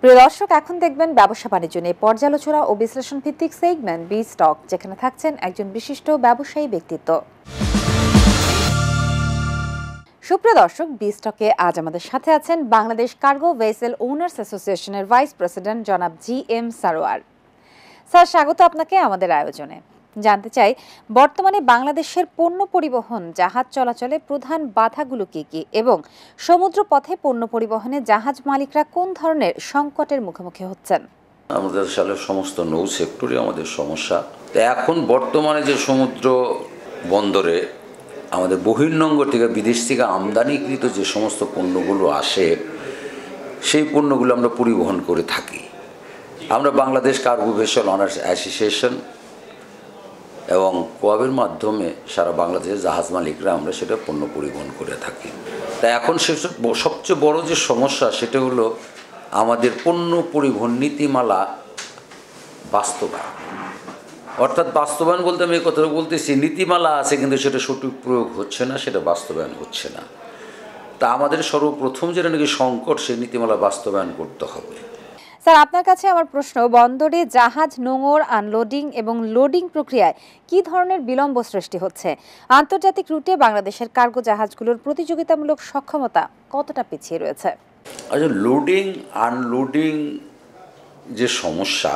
প্রিয় দর্শক, এখন দেখবেন ব্যবসা বাণিজ্য নিয়ে পর্যালোচনা ও বিশ্লেষণ ভিত্তিক সেগমেন্ট বি স্টক, যেখানে থাকছেন একজন বিশিষ্ট ব্যবসায়ী ব্যক্তিত্ব। সুপ্রিয় দর্শক, বি স্টকে আজ আমাদের সাথে আছেন বাংলাদেশ কার্গো ভেসেল ওনার্স অ্যাসোসিয়েশনের ভাইস প্রেসিডেন্ট জনাব জি.এম. সারোয়ার। স্যার, স্বাগত আপনাকে আমাদের আয়োজনে। জানতে চাই, বর্তমানে বাংলাদেশের পণ্য পরিবহন জাহাজ চলাচলে প্রধান বাধাগুলো কি কি, এবং সমুদ্র পথে পণ্য পরিবহনে জাহাজ মালিকরা কোন ধরনের সংকটের মুখোমুখি হচ্ছেন? আমাদের সালে সমস্ত নৌ সেক্টরে আমাদের সমস্যা। এখন বর্তমানে যে সমুদ্র বন্দরে আমাদের বহির্নঙ্গ থেকে বিদেশ থেকে আমদানিকৃত যে সমস্ত পণ্যগুলো আসে, সেই পণ্যগুলো আমরা পরিবহন করে থাকি। আমরা Bangladesh cargo vessel owners association এবং কোয়াবের মাধ্যমে সারা বাংলাদেশের জাহাজ মালিকরা আমরা সেটা পণ্য পরিবহন করে থাকি। তাই এখন সবচেয়ে বড় যে সমস্যা, সেটা হলো আমাদের পণ্য পরিবহন নীতিমালা বাস্তবায়ন। অর্থাৎ বাস্তবায়ন বলতে আমি এই কথা বলতেছি, নীতিমালা আছে কিন্তু সেটা সঠিক প্রয়োগ হচ্ছে না, সেটা বাস্তবায়ন হচ্ছে না। তা আমাদের সর্বপ্রথম যেটা নাকি সংকট, সেই নীতিমালা বাস্তবায়ন করতে হবে। স্যার, আপনার কাছে আমার প্রশ্ন, বন্দরে জাহাজ নোঙর, আনলোডিং এবং লোডিং প্রক্রিয়ায় কি ধরনের বিলম্ব সৃষ্টি হচ্ছে? আন্তর্জাতিক রুটে বাংলাদেশের কার্গো জাহাজগুলোর প্রতিযোগিতামূলক সক্ষমতা কতটা পিছিয়ে রয়েছে? আচ্ছা, লোডিং আনলোডিং যে সমস্যা,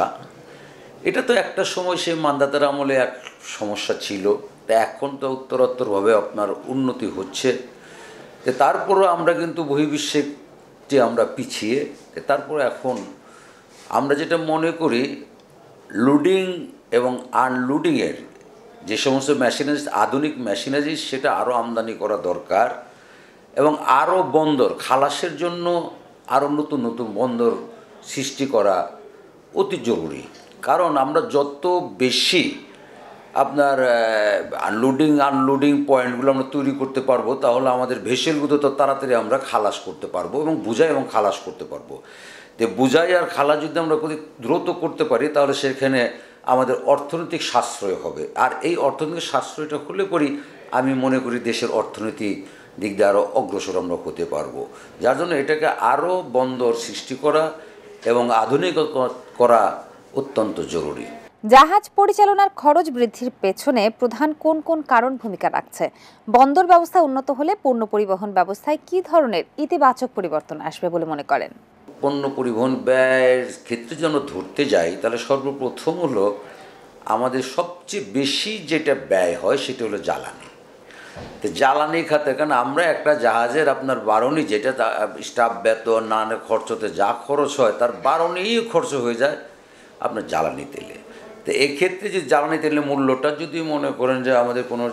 এটা তো একটা সময় সে মান্দাতার আমলে এক সমস্যা ছিল। তা এখন তো উত্তরোত্তরভাবে আপনার উন্নতি হচ্ছে। তারপরও আমরা কিন্তু বহির্বিশ্বে যে আমরা পিছিয়ে, তারপরে এখন আমরা যেটা মনে করি, লোডিং এবং আনলোডিংয়ের যে সমস্ত মেশিনারি, আধুনিক মেশিনারি, সেটা আরও আমদানি করা দরকার। এবং আরও বন্দর খালাসের জন্য আরও নতুন নতুন বন্দর সৃষ্টি করা অতি জরুরি। কারণ আমরা যত বেশি আপনার আনলোডিং পয়েন্টগুলো আমরা তৈরি করতে পারবো, তাহলে আমাদের ভেসেলগুলো তো তাড়াতাড়ি আমরা খালাস করতে পারবো এবং বুঝাই এবং খালাস করতে পারবো। তো বুঝাই আর খালাস যদি আমরা দ্রুত করতে পারি, তাহলে সেখানে আমাদের অর্থনৈতিক সাশ্রয় হবে। আর এই অর্থনৈতিক সাশ্রয়টা হলে পরই আমি মনে করি দেশের অর্থনৈতিক দিক দিয়ে আরও অগ্রসর আমরা হতে পারবো। যার জন্য এটাকে আরও বন্দর সৃষ্টি করা এবং আধুনিক করা অত্যন্ত জরুরি। জাহাজ পরিচালনার খরচ বৃদ্ধির পেছনে প্রধান কোন কোন কারণ ভূমিকা রাখছে? বন্দর ব্যবস্থা উন্নত হলে পণ্য পরিবহন ব্যবস্থায় কি ধরনের ইতিবাচক পরিবর্তন আসবে বলে মনে করেন? পণ্য পরিবহন ব্যয়ের ক্ষেত্রে যদি আমরা ধরতে যাই, তাহলে সর্বপ্রথম হলো আমাদের সবচেয়ে বেশি যেটা ব্যয় হয় সেটা হলো জ্বালানি। তো জ্বালানি খাতে, কারণ আমরা একটা জাহাজের আপনার বারণি, যেটা স্টাফ বেতন নানা খরচতে যা খরচ হয়, তার বারণেই খরচ হয়ে যায় আপনার জ্বালানি তেলে। তো এক্ষেত্রে যে জ্বালানি তেলের মূল্যটা যদি মনে করেন যে আমাদের কোনো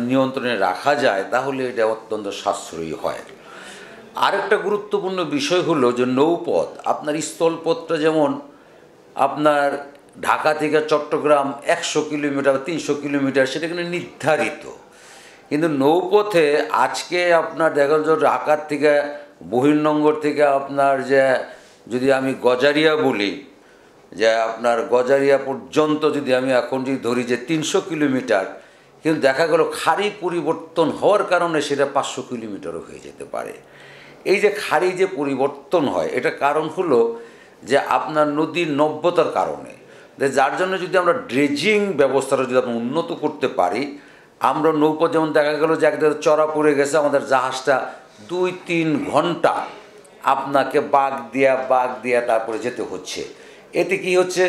নিয়ন্ত্রণে রাখা যায়, তাহলে এটা অত্যন্ত সাশ্রয়ী হয়। আরেকটা গুরুত্বপূর্ণ বিষয় হলো যে নৌপথ, আপনার স্থলপথটা যেমন আপনার ঢাকা থেকে চট্টগ্রাম 100 কিলোমিটার 300 কিলোমিটার, সেটা কিন্তু নির্ধারিত। কিন্তু নৌপথে আজকে আপনার দেখা যায় ঢাকার থেকে বহির্নঙ্গর থেকে আপনার যে, যদি আমি গজারিয়া বলি, যে আপনার গজারিয়া পর্যন্ত যদি আমি এখন যদি ধরি যে 300 কিলোমিটার, কিন্তু দেখা গেল খাড়ি পরিবর্তন হওয়ার কারণে সেটা 500 কিলোমিটারও হয়ে যেতে পারে। এই যে খাড়ি যে পরিবর্তন হয়, এটা কারণ হলো যে আপনার নদীর নব্যতার কারণে। যার জন্য যদি আমরা ড্রেজিং ব্যবস্থাটা যদি আমরা উন্নত করতে পারি, আমরা নৌপথ যেমন দেখা গেল যে একটা চড়া পড়ে গেছে, আমাদের জাহাজটা 2-3 ঘন্টা আপনাকে বাগ দিয়া তারপরে যেতে হচ্ছে। এতে কি হচ্ছে,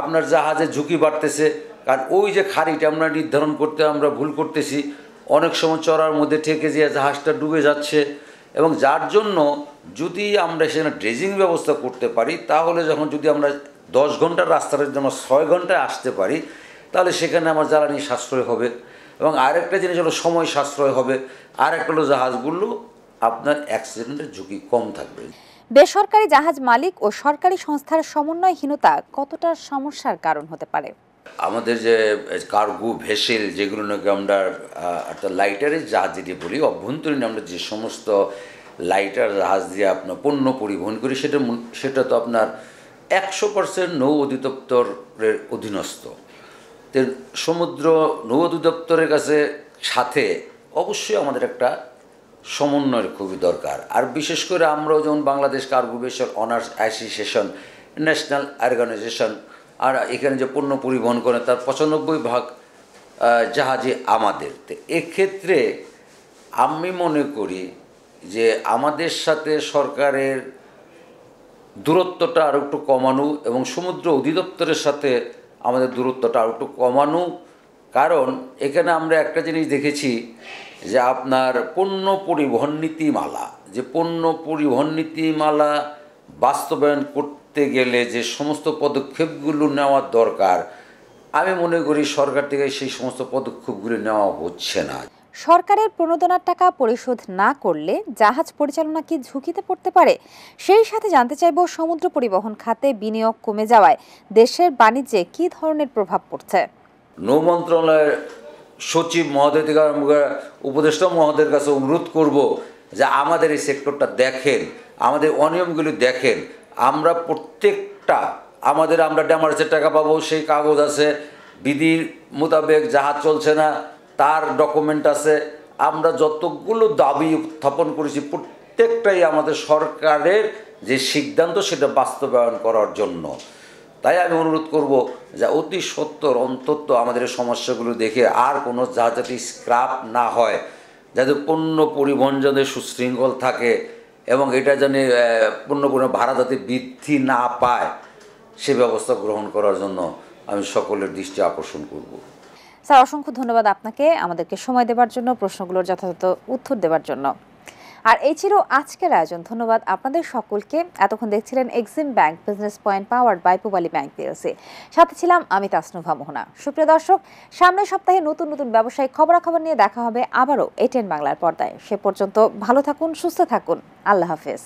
আপনার জাহাজের ঝুঁকি বাড়তেছে। কারণ ওই যে খাড়িটা আমরা নির্ধারণ করতে আমরা ভুল করতেছি, অনেক সময় চড়ার মধ্যে ঠেকে যেয়ে জাহাজটা ডুবে যাচ্ছে। এবং যার জন্য যদি আমরা সেখানে ড্রেজিং ব্যবস্থা করতে পারি, তাহলে যখন যদি আমরা 10 ঘন্টার রাস্তাটা যদি আমরা 6 ঘন্টায় আসতে পারি, তাহলে সেখানে আমার জ্বালানি সাশ্রয় হবে। এবং আরেকটা জিনিস হলো সময় সাশ্রয় হবে। আর একটা হলো জাহাজগুলো আপনার অ্যাক্সিডেন্টের ঝুঁকি কম থাকবে। বেসরকারি জাহাজ মালিক ও সরকারি সংস্থার সমন্বয়হীনতা কতটা সমস্যার কারণ হতে পারে? আমাদের যে কার্গো ভেসেল, যেগুলো নাকি আমরা অর্থাৎ লাইটারের জাহাজ যেটি বলি, অভ্যন্তরীণ আমরা যে সমস্ত লাইটার জাহাজ দিয়ে আপনার পণ্য পরিবহন করি, সেটা তো আপনার 100% নৌ অধিদপ্তরের অধীনস্থ। সমুদ্র নৌ অধিদপ্তরের কাছে সাথে অবশ্যই আমাদের একটা সমন্বয়ের খুবই দরকার। আর বিশেষ করে আমরাও যেমন Bangladesh cargo vessel owners association national organisation, আর এখানে যে পণ্য পরিবহন করে তার 95% জাহাজে আমাদের। তো এক্ষেত্রে আমি মনে করি যে আমাদের সাথে সরকারের দূরত্বটা আরও একটু কমানো এবং সমুদ্র অধিদপ্তরের সাথে আমাদের দূরত্বটা আরও একটু কমানো। কারণ এখানে আমরা একটা জিনিস দেখেছি যে আপনার পণ্য পরিবহন নীতিমালা, যে পণ্য পরিবহন নীতিমালা বাস্তবায়ন করতে গেলে যে সমস্ত পদক্ষেপগুলো নেওয়ার দরকার, আমি মনে করি সরকার থেকে সেই সমস্ত পদক্ষেপগুলো নেওয়া হচ্ছে না। সরকারের প্রণোদনার টাকা পরিশোধ না করলে জাহাজ পরিচালনা কি ঝুঁকিতে পড়তে পারে? সেই সাথে জানতে চাইব সমুদ্র পরিবহন খাতে বিনিয়োগ কমে যাওয়ায় দেশের বাণিজ্যে কি ধরনের প্রভাব পড়ছে। নৌ মন্ত্রণালয়ের সচিব মহোদয় থেকে আরম্ভ করে উপদেষ্টা মহোদয়ের কাছে অনুরোধ করব যে আমাদের এই সেক্টরটা দেখেন, আমাদের অনিয়মগুলি দেখেন। আমরা প্রত্যেকটা আমরা ড্যামার্সের টাকা পাবো, সেই কাগজ আছে, বিধির মোতাবেক জাহাজ চলছে না তার ডকুমেন্ট আছে। আমরা যতগুলো দাবি উত্থাপন করেছি প্রত্যেকটাই আমাদের সরকারের যে সিদ্ধান্ত সেটা বাস্তবায়ন করার জন্য। তাই আমি অনুরোধ করব যে অতি সত্বর অন্তত আমাদের সমস্যাগুলো দেখে আর কোনো জাহাজ যাতে স্ক্র্যাপ না হয়, যাতে পণ্য পরিবহন যাতে সুশৃঙ্খল থাকে এবং এটা যেন পণ্য পরিবহন ভাড়া যাতে বৃদ্ধি না পায় সে ব্যবস্থা গ্রহণ করার জন্য আমি সকলের দৃষ্টি আকর্ষণ করব। স্যার, অসংখ্য ধন্যবাদ আপনাকে আমাদেরকে সময় দেওয়ার জন্য, প্রশ্নগুলোর যথাযথ উত্তর দেওয়ার জন্য। আর এই ছিল আজকের আয়োজন। ধন্যবাদ আপনাদের সকলকে। এতক্ষণ দেখছিলেন Exim bank business point powered by Pubali bank PLC. সাথে ছিলাম আমি তাসনুভা মোহনা। সুপ্রিয় দর্শক, সামনের সপ্তাহে নতুন নতুন ব্যবসায়িক খবরাখবর নিয়ে দেখা হবে আবারও এটিএন বাংলার পর্দায়। সে পর্যন্ত ভালো থাকুন, সুস্থ থাকুন। আল্লাহ হাফেজ।